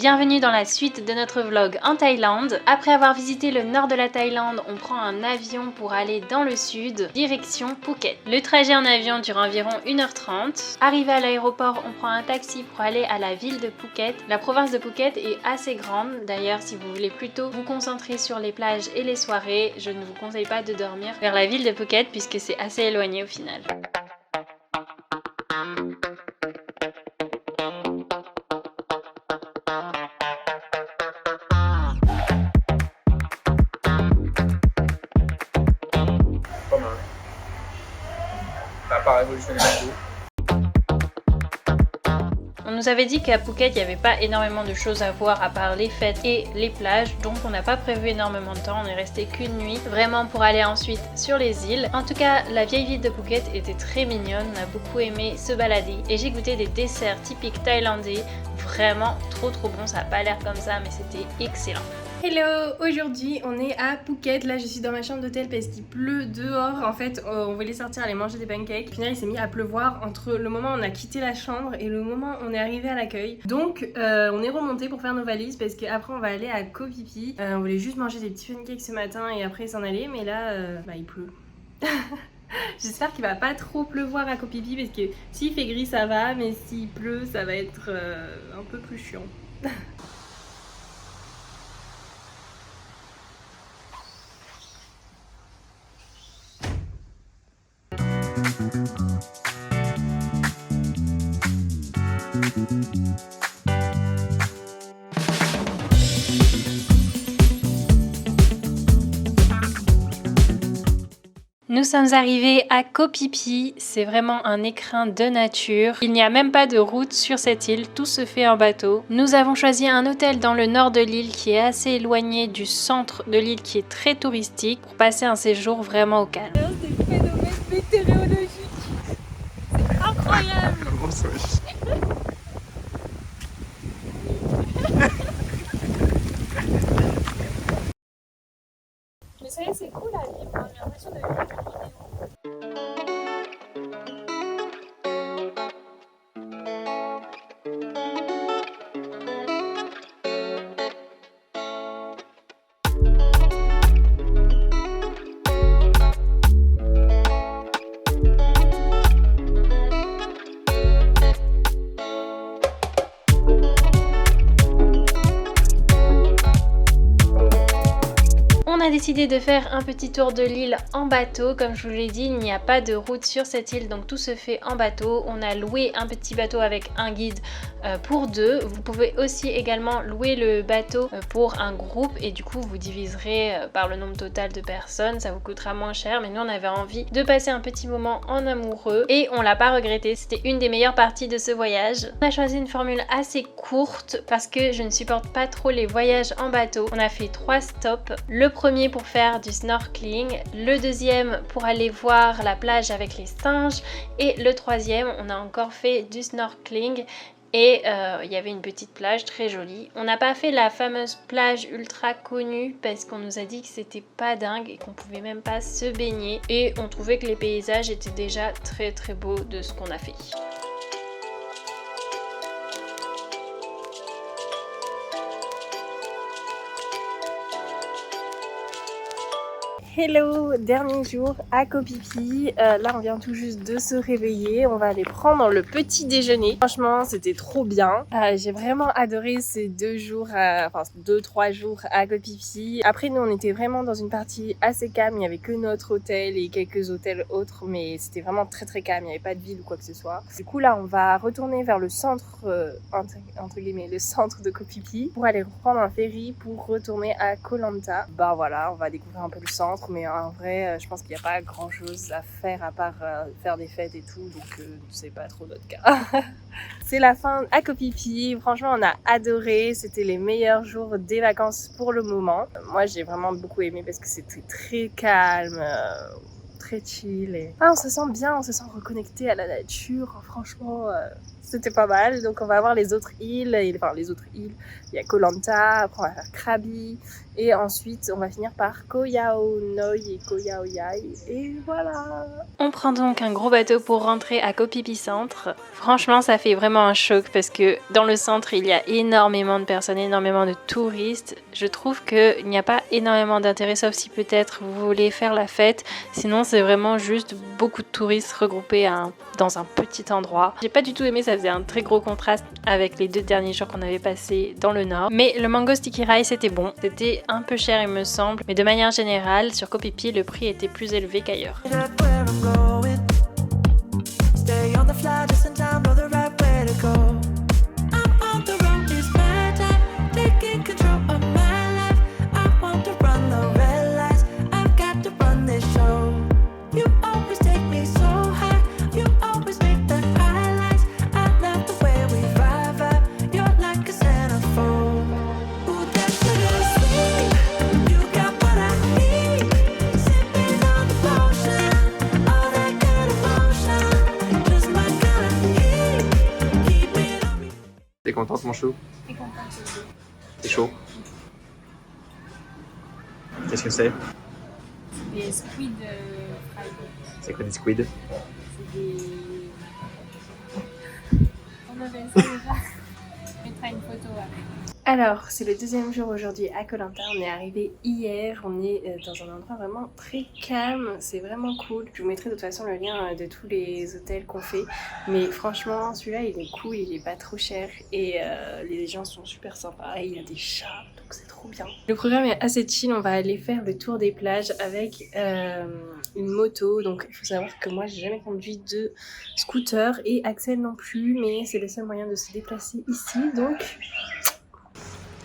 Bienvenue dans la suite de notre vlog en Thaïlande. Après avoir visité le nord de la Thaïlande, on prend un avion pour aller dans le sud, direction Phuket. Le trajet en avion dure environ 1h30. Arrivé à l'aéroport, on prend un taxi pour aller à la ville de Phuket. La province de Phuket est assez grande. D'ailleurs, si vous voulez plutôt vous concentrer sur les plages et les soirées, je ne vous conseille pas de dormir vers la ville de Phuket puisque c'est assez éloigné au final. Ça n'a pas révolutionné du tout. On nous avait dit qu'à Phuket, il n'y avait pas énormément de choses à voir à part les fêtes et les plages, donc on n'a pas prévu énormément de temps, on est resté qu'une nuit, vraiment pour aller ensuite sur les îles. En tout cas, la vieille ville de Phuket était très mignonne, on a beaucoup aimé se balader et j'ai goûté des desserts typiques thaïlandais, vraiment trop bon, ça n'a pas l'air comme ça mais c'était excellent. Hello, aujourd'hui on est à Phuket, là je suis dans ma chambre d'hôtel parce qu'il pleut dehors. En fait on voulait sortir aller manger des pancakes, au final il s'est mis à pleuvoir entre le moment où on a quitté la chambre et le moment où on est arrivé à l'accueil. Donc on est remonté pour faire nos valises parce qu'après on va aller à Koh Phi Phi. On voulait juste manger des petits pancakes ce matin et après s'en aller, mais là il pleut. J'espère qu'il va pas trop pleuvoir à Koh Phi Phi parce que s'il fait gris ça va, mais s'il pleut ça va être un peu plus chiant. Nous sommes arrivés à Koh Phi Phi, c'est vraiment un écrin de nature. Il n'y a même pas de route sur cette île, tout se fait en bateau. Nous avons choisi un hôtel dans le nord de l'île qui est assez éloigné du centre de l'île qui est très touristique pour passer un séjour vraiment au calme. C'est le phénomène météorologique, c'est incroyable. Mais ça y est, c'est cool à vivre, j'ai l'impression de vivre une vidéo. On a décidé de faire un petit tour de l'île en bateau. Comme je vous l'ai dit, il n'y a pas de route sur cette île, donc tout se fait en bateau. On a loué un petit bateau avec un guide pour deux. Vous pouvez aussi également louer le bateau pour un groupe et du coup vous diviserez par le nombre total de personnes. Ça vous coûtera moins cher, mais nous on avait envie de passer un petit moment en amoureux et on l'a pas regretté. C'était une des meilleures parties de ce voyage. On a choisi une formule assez courte parce que je ne supporte pas trop les voyages en bateau. On a fait 3 stops. Le premier pour faire du snorkeling, le deuxième pour aller voir la plage avec les singes et le troisième on a encore fait du snorkeling et il y avait une petite plage très jolie. On n'a pas fait la fameuse plage ultra connue parce qu'on nous a dit que c'était pas dingue et qu'on pouvait même pas se baigner et on trouvait que les paysages étaient déjà très beaux de ce qu'on a fait. Hello, dernier jour à Koh Phi Phi. Là on vient tout juste de se réveiller, on va aller prendre le petit déjeuner. Franchement c'était trop bien. J'ai vraiment adoré ces 2 jours, enfin 2-3 jours à Koh Phi Phi. Après nous on était vraiment dans une partie assez calme, il n'y avait que notre hôtel et quelques hôtels autres, mais c'était vraiment très calme, il n'y avait pas de ville ou quoi que ce soit. Du coup là on va retourner vers le centre, entre guillemets, le centre de Koh Phi Phi pour aller reprendre un ferry pour retourner à Koh Lanta. Bah voilà, on va découvrir un peu le centre. Mais en vrai, je pense qu'il n'y a pas grand chose à faire à part faire des fêtes et tout, donc c'est pas trop notre cas. C'est la fin à Koh Phi Phi. Franchement, on a adoré. C'était les meilleurs jours des vacances pour le moment. Moi, j'ai vraiment beaucoup aimé parce que c'était très calme, très chill. Et... on se sent bien, on se sent reconnecté à la nature. Franchement, c'était pas mal. Donc on va voir les autres îles, enfin les autres îles, il y a Koh Lanta, après on va faire Krabi, et ensuite on va finir par Koh Yao Noi et Koh Yao Yai, et voilà. On prend donc un gros bateau pour rentrer à Koh Phi Phi Centre. Franchement, ça fait vraiment un choc parce que dans le centre, il y a énormément de personnes, énormément de touristes. Je trouve qu'il n'y a pas énormément d'intérêt, sauf si peut-être vous voulez faire la fête. Sinon, c'est vraiment juste beaucoup de touristes regroupés dans un petit endroit. J'ai pas du tout aimé, ça faisait un très gros contraste avec les 2 derniers jours qu'on avait passés dans le nord. Mais le mango sticky rice c'était bon. C'était un peu cher il me semble, mais de manière générale, sur Koh Phi Phi, le prix était plus élevé qu'ailleurs. T'es contente mon chou? C'est chaud. Qu'est-ce que c'est? Des squid fried. C'est quoi des squids? C'est des... On appelle ça déjà. Je mettrai une photo avec. Alors, c'est le 2e jour aujourd'hui à Koh Lanta. On est arrivé hier. On est dans un endroit vraiment très calme. C'est vraiment cool. Je vous mettrai de toute façon le lien de tous les hôtels qu'on fait. Mais franchement, celui-là, il est cool. Il est pas trop cher. Et les gens sont super sympas. Et il y a des chats. Donc c'est trop bien. Le programme est assez chill. On va aller faire le tour des plages avec une moto. Donc il faut savoir que moi, j'ai jamais conduit de scooter. Et Axel non plus. Mais c'est le seul moyen de se déplacer ici. Donc...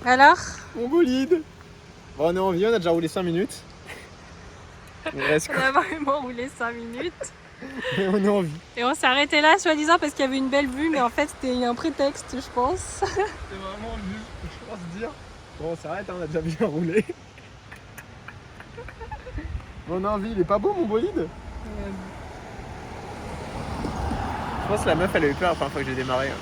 Alors? Mon bolide. Bon, on est en vie, on a déjà roulé 5 minutes. Il reste On a vraiment roulé 5 minutes. Et on est en vie. Et on s'est arrêté là, soi-disant, parce qu'il y avait une belle vue, mais en fait, c'était un prétexte, je pense. C'est vraiment nul, je pense dire. Bon, on s'arrête, hein, on a déjà bien roulé. On a envie, il est pas beau mon bolide? Je pense que la meuf, elle a eu peur la première fois que j'ai démarré. Hein.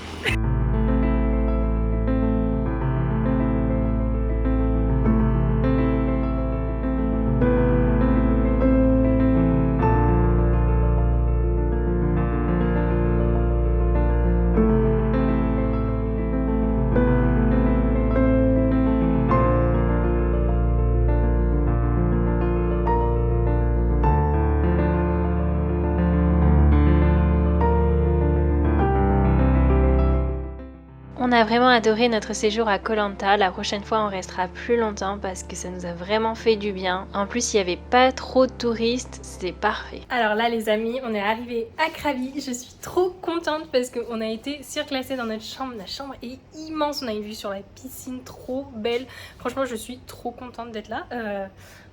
On a vraiment adoré notre séjour à Koh Lanta. La prochaine fois, on restera plus longtemps parce que ça nous a vraiment fait du bien. En plus, il n'y avait pas trop de touristes, c'était parfait. Alors là, les amis, on est arrivé à Krabi. Je suis trop contente parce qu'on a été surclassés dans notre chambre. La chambre est immense. On a une vue sur la piscine trop belle. Franchement, je suis trop contente d'être là.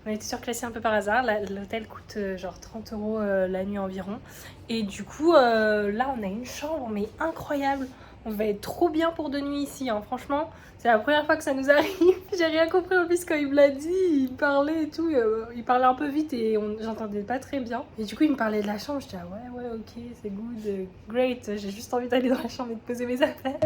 On a été surclassés un peu par hasard. L'hôtel coûte genre 30 € la nuit environ. Et du coup, là, on a une chambre mais incroyable. On va être trop bien pour 2 nuits ici, hein. Franchement, c'est la première fois que ça nous arrive. J'ai rien compris en plus quand il me l'a dit, il parlait et tout, il parlait un peu vite et j'entendais pas très bien. Et du coup, il me parlait de la chambre, j'étais ah ouais, ok, c'est good, great, j'ai juste envie d'aller dans la chambre et de poser mes affaires.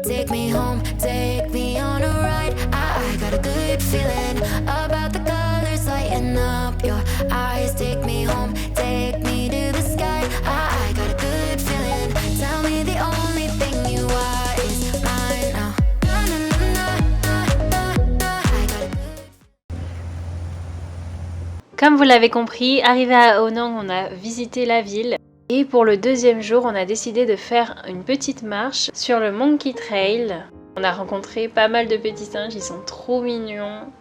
Take me home, take me on a ride. I got a good feeling about the colors lighting up your eyes. Take me home, take me to the sky. I got a good feeling. Tell me the only thing you are is mine now. I got a good... Comme vous l'avez compris, arrivé à Ao Nang, on a visité la ville. Et pour le 2e jour, on a décidé de faire une petite marche sur le Monkey Trail. On a rencontré pas mal de petits singes, ils sont trop mignons.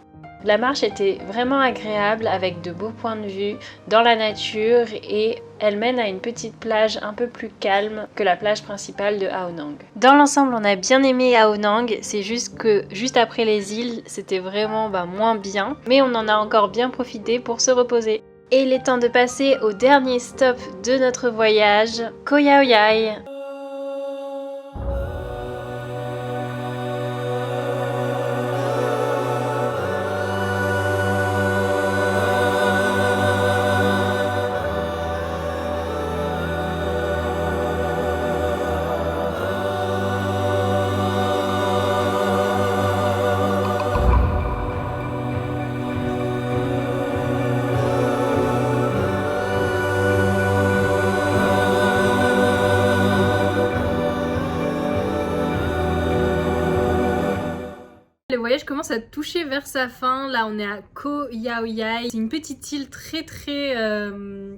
La marche était vraiment agréable avec de beaux points de vue dans la nature et elle mène à une petite plage un peu plus calme que la plage principale de Ao Nang. Dans l'ensemble, on a bien aimé Ao Nang, c'est juste que juste après les îles, c'était vraiment moins bien. Mais on en a encore bien profité pour se reposer. Et il est temps de passer au dernier stop de notre voyage, Koh Yao Yai. voyage commence à toucher vers sa fin. Là, on est à Koh Yao Yai. C'est une petite île très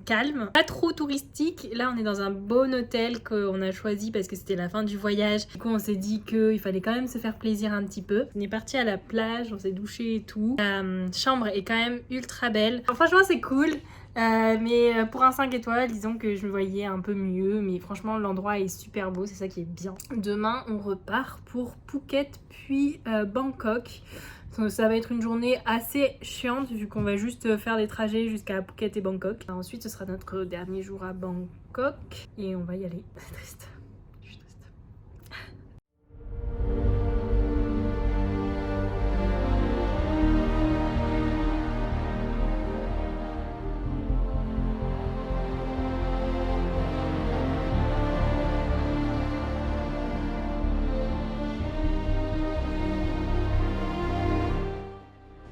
calme, pas trop touristique. Là, on est dans un bon hôtel qu'on a choisi parce que c'était la fin du voyage. Du coup, on s'est dit qu'il fallait quand même se faire plaisir un petit peu. On est parti à la plage, on s'est douché et tout. La chambre est quand même ultra belle. Alors, franchement, c'est cool. Mais pour un 5 étoiles, disons que je me voyais un peu mieux. Mais franchement, l'endroit est super beau, c'est ça qui est bien. Demain, on repart pour Phuket puis Bangkok. Donc, ça va être une journée assez chiante vu qu'on va juste faire des trajets jusqu'à Phuket et Bangkok. Ensuite, ce sera notre dernier jour à Bangkok et on va y aller. C'est triste. Je suis triste.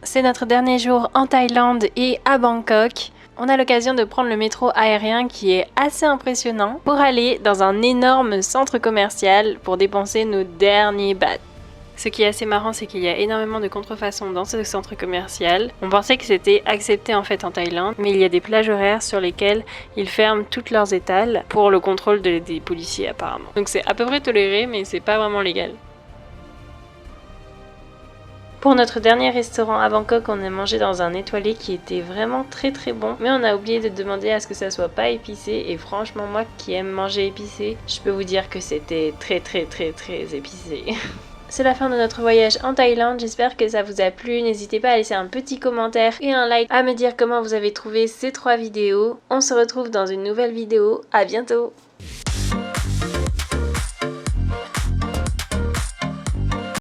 C'est notre dernier jour en Thaïlande et à Bangkok. On a l'occasion de prendre le métro aérien qui est assez impressionnant pour aller dans un énorme centre commercial pour dépenser nos derniers bahts. Ce qui est assez marrant, c'est qu'il y a énormément de contrefaçons dans ce centre commercial. On pensait que c'était accepté en fait en Thaïlande, mais il y a des plages horaires sur lesquelles ils ferment toutes leurs étals pour le contrôle des policiers apparemment. Donc c'est à peu près toléré, mais c'est pas vraiment légal. Pour notre dernier restaurant à Bangkok, on a mangé dans un étoilé qui était vraiment très bon, mais on a oublié de demander à ce que ça soit pas épicé, et franchement moi qui aime manger épicé, je peux vous dire que c'était très épicé. C'est la fin de notre voyage en Thaïlande, j'espère que ça vous a plu, n'hésitez pas à laisser un petit commentaire et un like, à me dire comment vous avez trouvé ces 3 vidéos. On se retrouve dans une nouvelle vidéo, à bientôt.